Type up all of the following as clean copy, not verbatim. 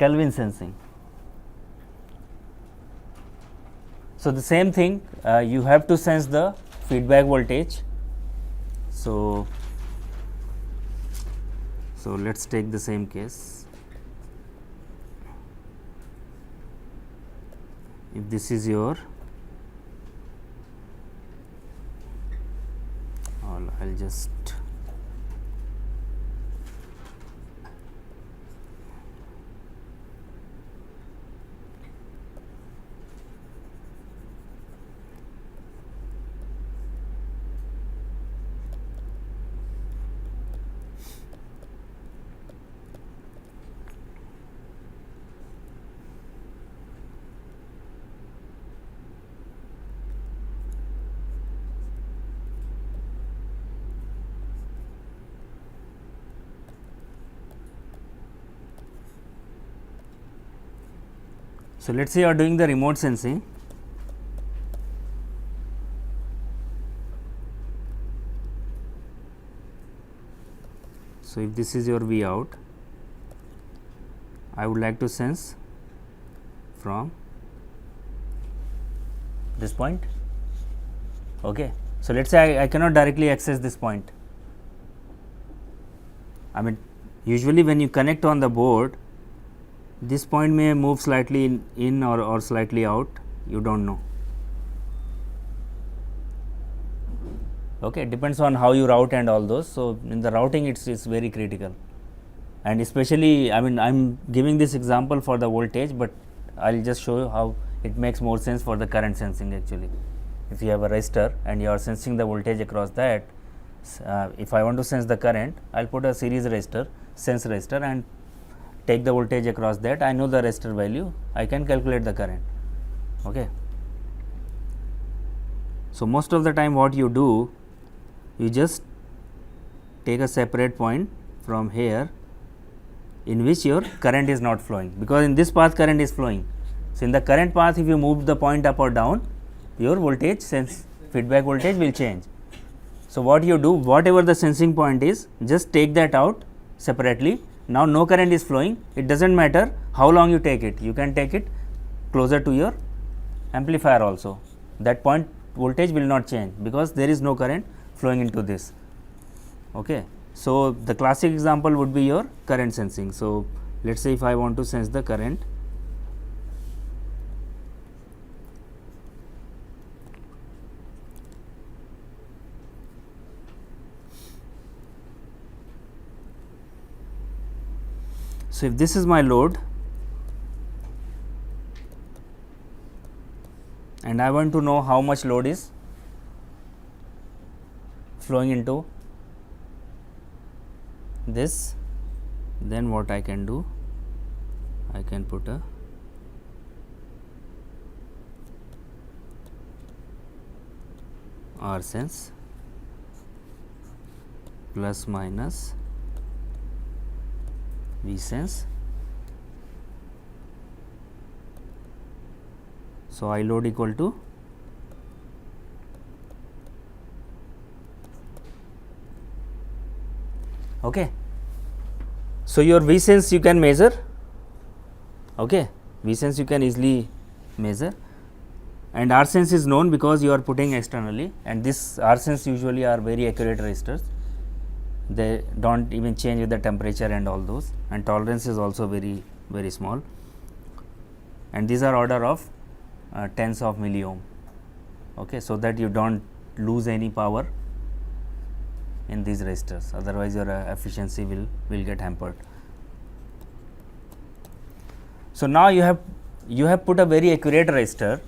Kelvin sensing. So, the same thing, you have to sense the feedback voltage. So, let us take the same case. If this is your, I will just so let us say you are doing the remote sensing. So, if this is your V out, I would like to sense from this point. Okay. So, let us say I cannot directly access this point. I mean, usually when you connect on the board, this point may move slightly in or slightly out, you do not know. Okay, it depends on how you route and all those. So, in the routing it is very critical, and especially I mean I am giving this example for the voltage, but I will just show you how it makes more sense for the current sensing actually. If you have a resistor and you are sensing the voltage across that, if I want to sense the current, I will put a series resistor, sense resistor, and take the voltage across that. I know the resistor value, I can calculate the current. Okay. So, most of the time what you do, you just take a separate point from here in which your current is not flowing, because in this path current is flowing. So, in the current path if you move the point up or down, your voltage sense feedback voltage will change. So, what you do, whatever the sensing point is, just take that out separately. Now, no current is flowing, it does not matter how long you take it, you can take it closer to your amplifier also, that point voltage will not change, because there is no current flowing into this. Okay. So, the classic example would be your current sensing. So, let us say if I want to sense the current, so if this is my load and I want to know how much load is flowing into this, then what I can do, I can put a R sense plus minus V sense. So, I load equal to okay. So, your V sense you can measure, okay. V sense you can easily measure, and R sense is known because you are putting externally, and this R sense usually are very accurate resistors. They do not even change with the temperature and all those, and tolerance is also very small, and these are order of tens of milliohm. Okay. So, that you do not lose any power in these resistors, otherwise your efficiency will get hampered. So, now you have put a very accurate resistor,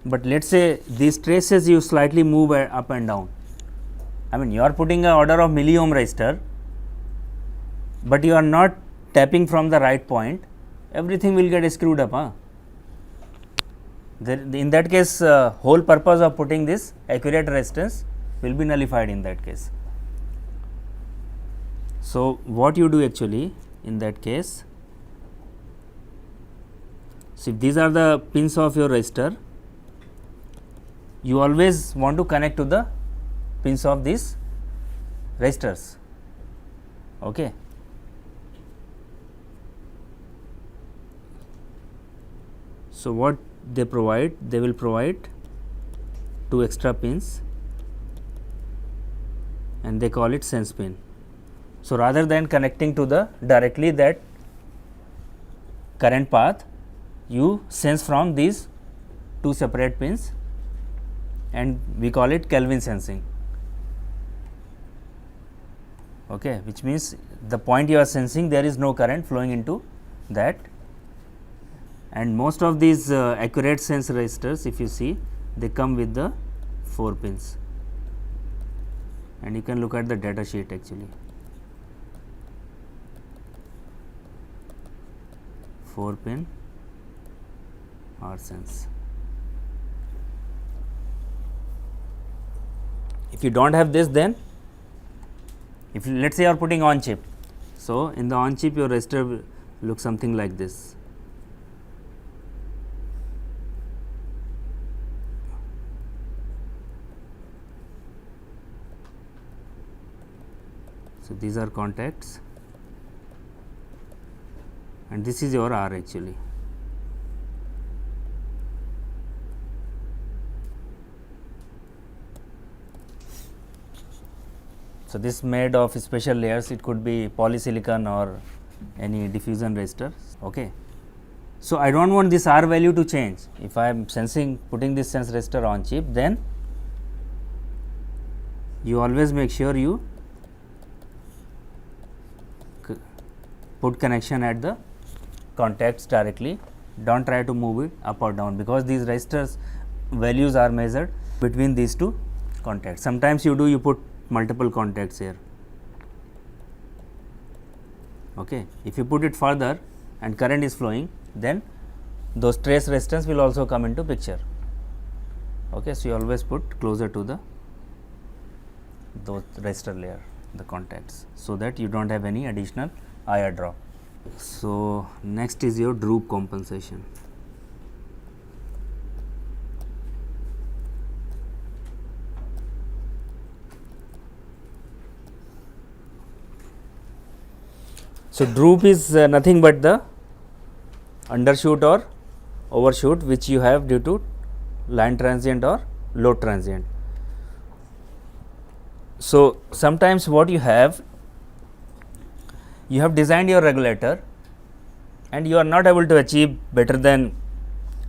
but let us say these traces you slightly move up and down. I mean you are putting a order of milliohm resistor, but you are not tapping from the right point, everything will get screwed up. In that case, whole purpose of putting this accurate resistance will be nullified in that case. So, what you do actually in that case, see these are the pins of your resistor, you always want to connect to the pins of these resistors. Okay. So what they provide, they will provide 2 extra pins and they call it sense pin. So rather than connecting to the directly that current path, you sense from these 2 separate pins and we call it Kelvin sensing. Okay, which means the point you are sensing, there is no current flowing into that, and most of these accurate sense resistors, if you see, they come with the 4 pins, and you can look at the data sheet actually. 4 pin R sense. If you don't have this, then if you, let's say you are putting on chip, so in the on chip your resistor will look something like this. So these are contacts and this is your R actually. So this made of special layers, it could be polysilicon or any diffusion resistor. Okay. So I don't want this R value to change. If I am sensing, putting this sense resistor on chip, then you always make sure you put connection at the contacts directly. Don't try to move it up or down, because these resistors values are measured between these 2 contacts. Sometimes you do, you put multiple contacts here. Okay. If you put it further and current is flowing, then those trace resistance will also come into picture. Okay. So you always put closer to the those resistor layer, the contacts, so that you don't have any additional IR drop. So next is your droop compensation. So droop is nothing but the undershoot or overshoot which you have due to line transient or load transient. So sometimes what you have designed your regulator and you are not able to achieve better than,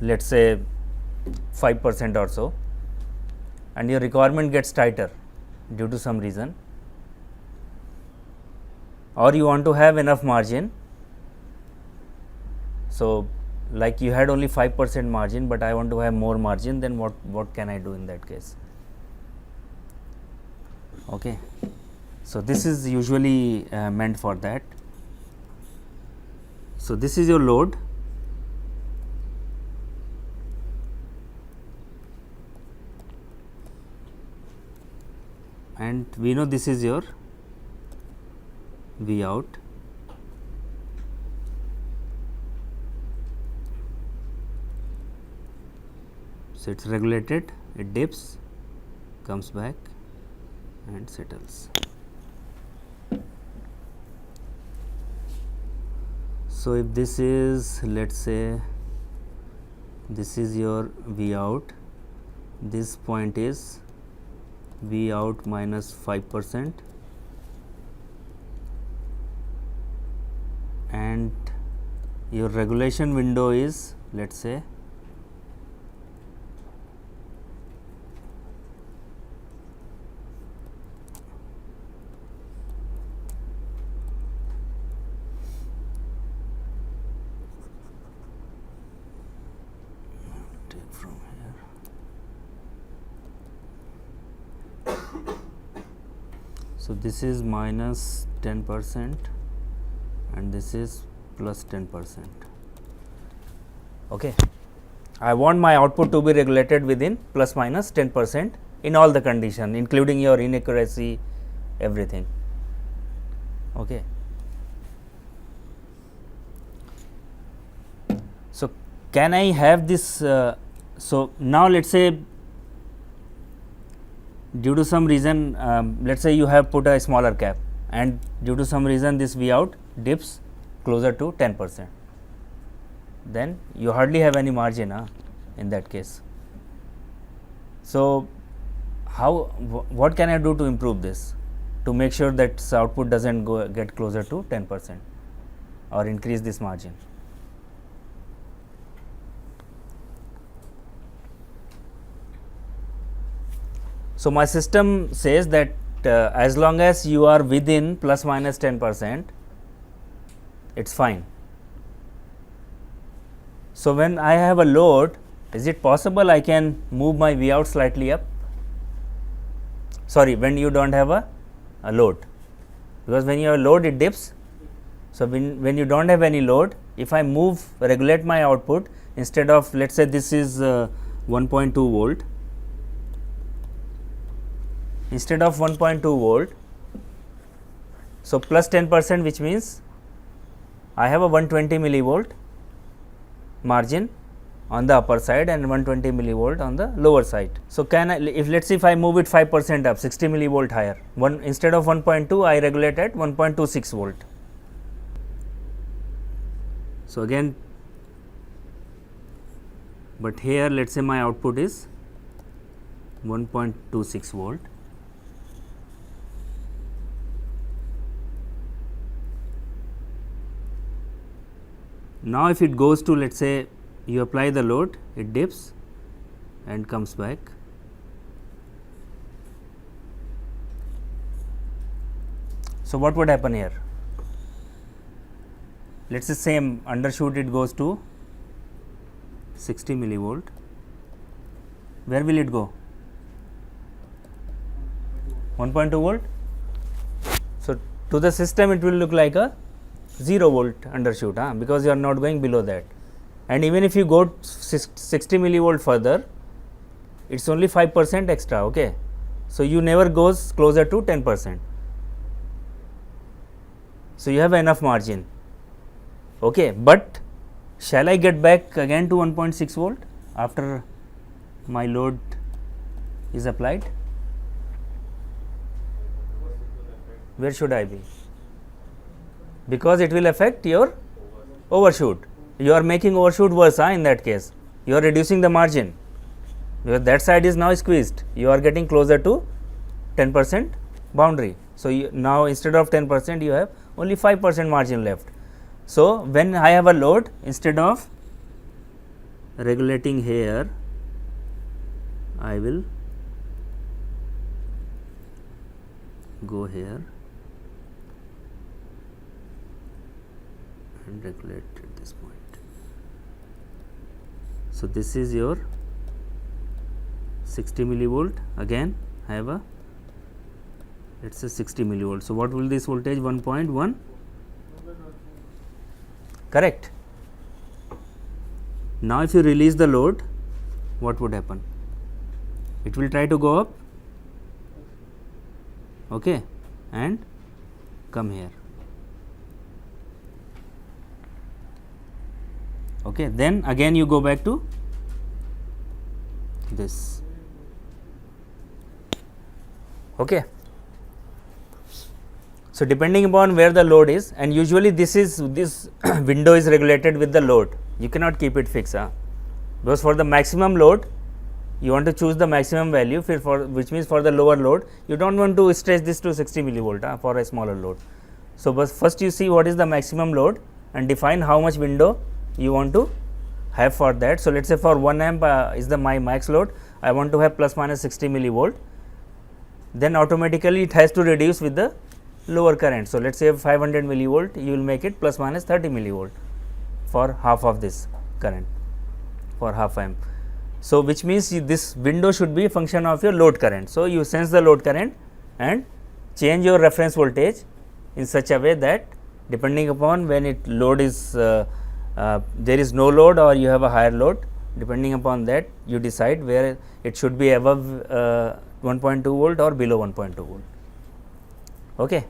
let us say, 5% or so, and your requirement gets tighter due to some reason, or you want to have enough margin. So like you had only 5% margin, but I want to have more margin, then what can I do in that case? Okay. So this is usually meant for that. So this is your load, and we know this is your V out. So it's regulated, it dips, comes back and settles. So if this is, let's say, this is your V out, this point is V out minus 5%, and your regulation window is, let's say, so this is minus 10% and this is plus 10%. Okay. I want my output to be regulated within plus minus 10% in all the condition, including your inaccuracy, everything. Okay. So can I have this? So now let's say, due to some reason, let's say you have put a smaller cap, and due to some reason this V out dips closer to 10%. then you hardly have any margin in that case. So, what can I do to improve this, to make sure that output does not get closer to 10% or increase this margin? So, my system says that as long as you are within plus minus 10%, it is fine. So, when I have a load, is it possible I can move my V out slightly up? Sorry, when you do not have a load, because when you have a load it dips. So, when you do not have any load, if I regulate my output, instead of, let us say this is 1.2 volt, instead of 1.2 volt, so plus 10%, which means I have a 120 millivolt margin on the upper side and 120 millivolt on the lower side. So, if let us say if I move it 5% up, 60 millivolt higher, instead of 1.2 I regulate at 1.26 volt. So, again, but here let us say my output is 1.26 volt. Now, if it goes to, let us say you apply the load, it dips and comes back. So, what would happen here? Let us say same undershoot, it goes to 60 millivolt. Where will it go? 1.2 volt. So, to the system it will look like a 0 volt undershoot, because you are not going below that. And even if you go 60 millivolt further, it is only 5% extra. Okay. So, you never goes closer to 10%. So, you have enough margin. Okay. But shall I get back again to 1.6 volt after my load is applied? Where should I be? Because it will affect your overshoot. You are making overshoot worse in that case. You are reducing the margin, because that side is now squeezed. You are getting closer to 10% boundary. So, now instead of 10% you have only 5% margin left. So, when I have a load, instead of regulating here, I will go here and regulate at this point. So, this is your 60 millivolt, again I have a, let us say 60 millivolt. So, what will this voltage? 1.1, correct. Now, if you release the load, what would happen? It will try to go up, okay, and come here. Okay. Then again you go back to this. Okay. So, depending upon where the load is, and usually this window is regulated with the load, you cannot keep it fixed, because for the maximum load you want to choose the maximum value, which means for the lower load you do not want to stretch this to 60 millivolt for a smaller load. So, but first you see what is the maximum load and define how much window you want to have for that. So, let us say for 1 amp is my max load, I want to have plus minus 60 millivolt, then automatically it has to reduce with the lower current. So, let us say 500 millivolt, you will make it plus minus 30 millivolt for half of this current, for half amp. So, which means this window should be a function of your load current. So, you sense the load current and change your reference voltage in such a way that depending upon when load is there is no load or you have a higher load, depending upon that you decide where it should be above 1.2 volt or below 1.2 volt. Okay.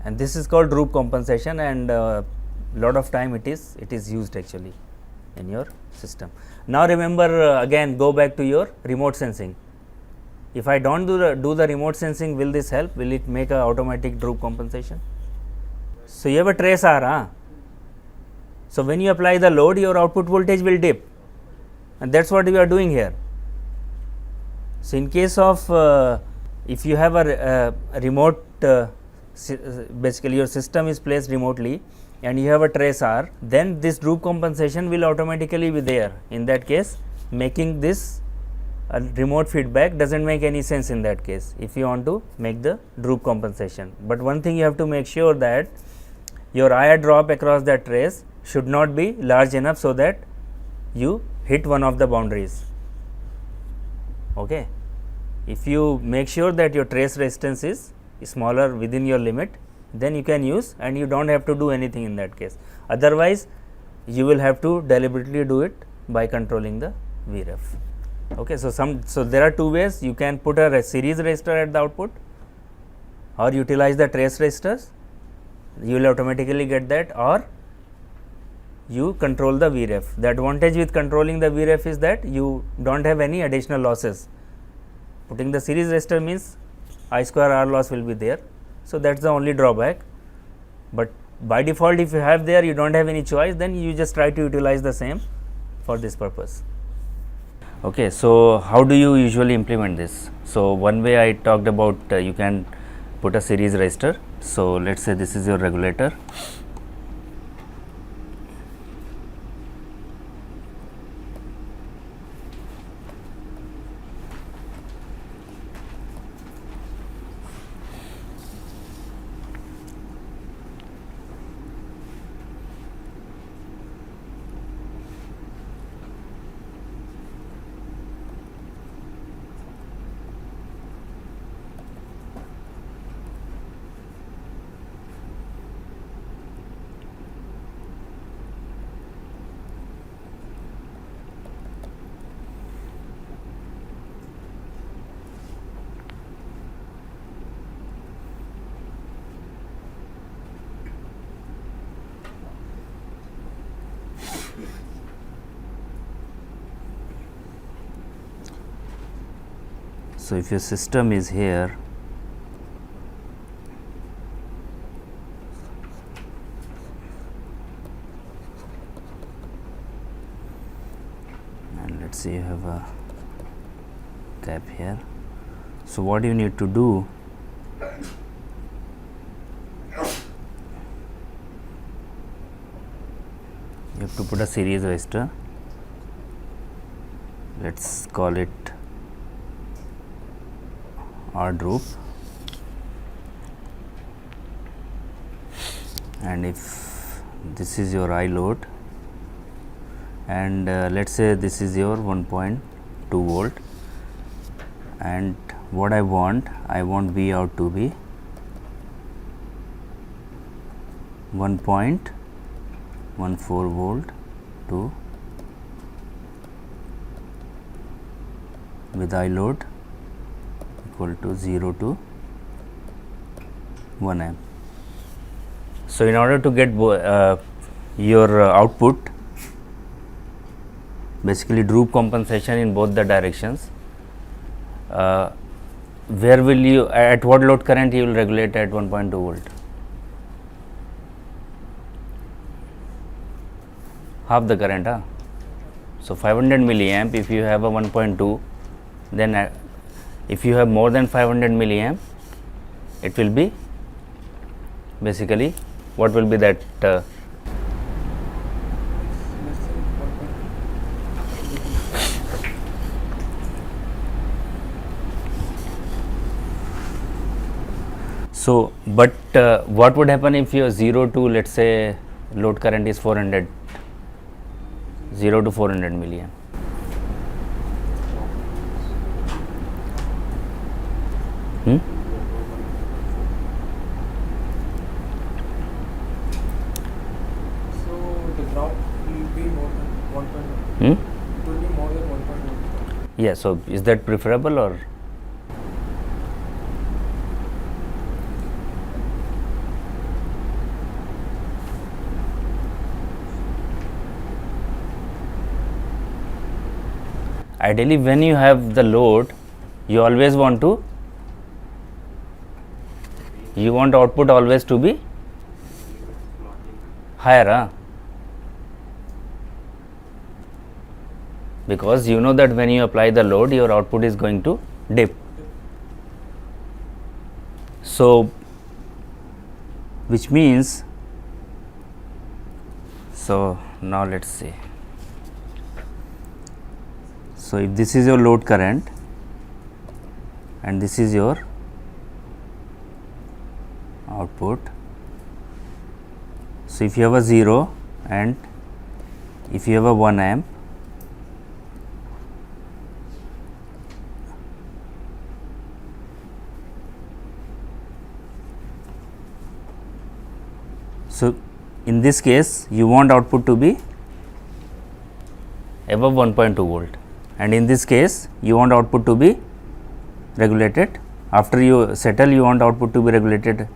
And this is called Droop compensation, and lot of time it is used actually in your system. Now, remember again go back to your remote sensing. If I do not do the remote sensing, will this help? Will it make a automatic Droop compensation? So you have a trace R. So when you apply the load, your output voltage will dip, and that's what we are doing here. So in case of if you have a remote, basically your system is placed remotely and you have a trace R, then this droop compensation will automatically be there. In that case, making this remote feedback doesn't make any sense in that case if you want to make the droop compensation. But one thing you have to make sure that your IR drop across that trace should not be large enough so that you hit one of the boundaries. Okay. If you make sure that your trace resistance is smaller within your limit, then you can use and you don't have to do anything in that case. Otherwise, you will have to deliberately do it by controlling the Vref. Okay. So there are two ways. You can put a series resistor at the output or utilize the trace resistors. You will automatically get that, or you control the Vref. The advantage with controlling the Vref is that you don't have any additional losses. Putting the series resistor means I square R loss will be there. So that's the only drawback. But by default, if you have there, you don't have any choice, then you just try to utilize the same for this purpose. Okay, so how do you usually implement this? So one way I talked about, you can put a series resistor. So let's say this is your regulator. So if your system is here, and let's say you have a cap here. So what you need to do, you have to put a series resistor. Let's call it R Droop, and if this is your I load, and let's say this is your 1.2 volt, and what I want V out to be 1.14 volt to with I load equal to 0 to 1 amp. So in order to get your output, basically droop compensation in both the directions, where will you, at what load current you will regulate at 1.2 volt? Half the current, so 500 milliamp. If you have a 1.2, then if you have more than 500 milliamp, it will be basically, what will be that? So, but what would happen if your 0 to, let's say, load current is 400, 0 to 400 milliamp? So the drop will be more than 1.1. It will be more than 1.1. Yeah, so is that preferable, or? Ideally, when you have the load, you always want output always to be higher, because you know that when you apply the load, your output is going to dip. So, which means, so now let us see. So, if this is your load current and this is your output. So, if you have a 0 and if you have a 1 amp, so in this case you want output to be above 1.2 volt, and in this case you want output to be regulated. After you settle, you want output to be regulated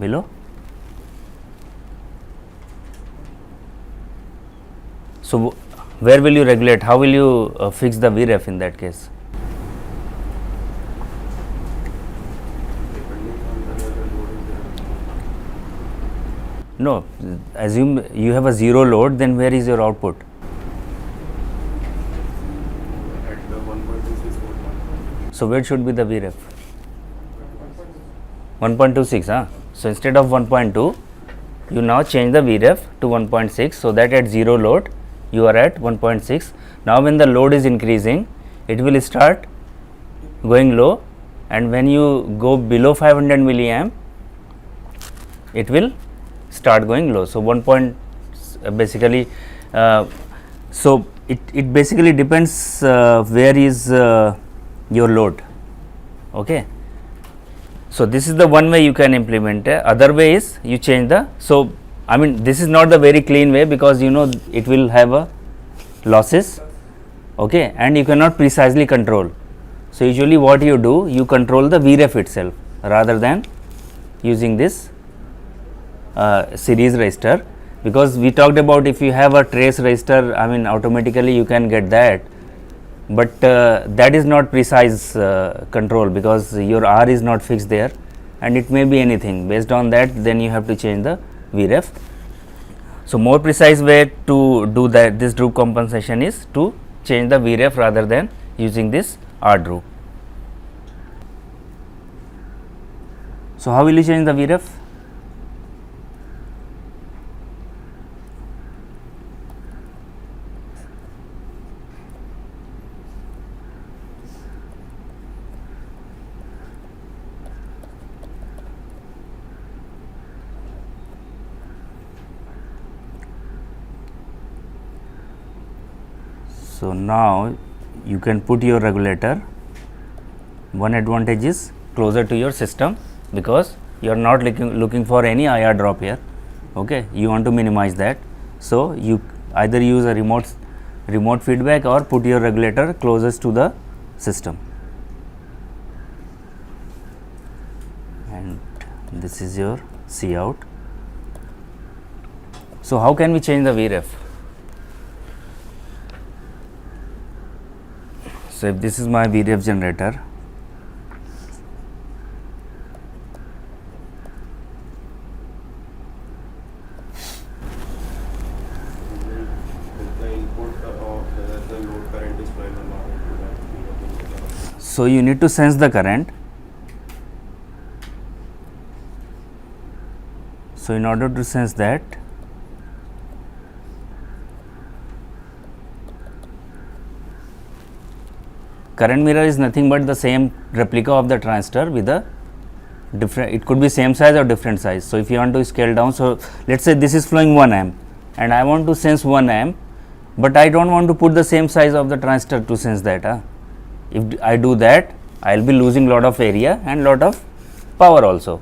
below. So, where will you regulate? How will you fix the Vref in that case? No, assume you have a 0 load, then where is your output? At the 1.26 volt. So, where should be the Vref? 1.26, huh? So, instead of 1.2, you now change the Vref to 1.6, so that at 0 load you are at 1.6. Now, when the load is increasing, it will start going low, and when you go below 500 milliamp, it will start going low. So, 1 point basically, so it basically depends where is your load. Okay. So, this is the one way you can implement. Other way is you change the, so I mean this is not the very clean way, because you know it will have a losses, okay, and you cannot precisely control. So, usually what you do, you control the Vref itself rather than using this series resistor, because we talked about if you have a trace resistor, I mean automatically you can get that, but that is not precise control, because your R is not fixed there and it may be anything. Based on that, then you have to change the Vref. So, more precise way to do that, this droop compensation, is to change the Vref rather than using this R droop. So, how will you change the Vref? So, now you can put your regulator. One advantage is closer to your system, because you are not looking for any IR drop here. Okay, you want to minimize that. So, you either use a remote feedback or put your regulator closest to the system. And this is your C out. So, how can we change the Vref? So, if this is my Vref generator, so you need to sense the current. So, in order to sense that, current mirror is nothing but the same replica of the transistor with a different, it could be same size or different size. So, if you want to scale down, so let us say this is flowing 1 amp and I want to sense 1 amp, but I do not want to put the same size of the transistor to sense that. If I do that, I will be losing lot of area and lot of power also.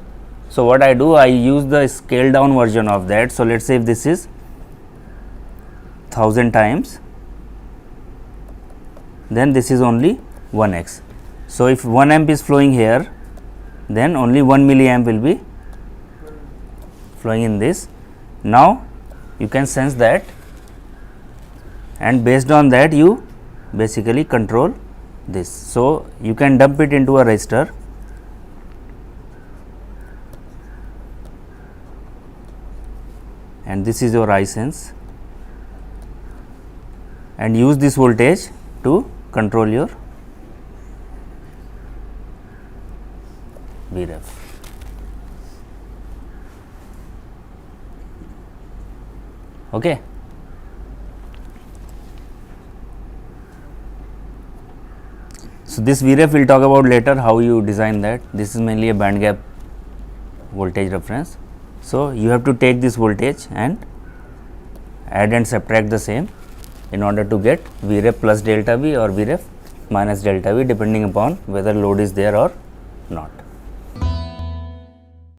So, what I do, I use the scale down version of that. So, let us say if this is 1000 times, then this is only 1x. So, if 1 amp is flowing here, then only 1 milliamp will be flowing in this. Now, you can sense that, and based on that you basically control this. So, you can dump it into a resistor. and this is your I sense, and use this voltage to control your Vref. Okay. So, this Vref we will talk about later, how you design that. This is mainly a band gap voltage reference. So, you have to take this voltage and add and subtract the same in order to get Vref plus delta V or Vref minus delta V, depending upon whether load is there or not.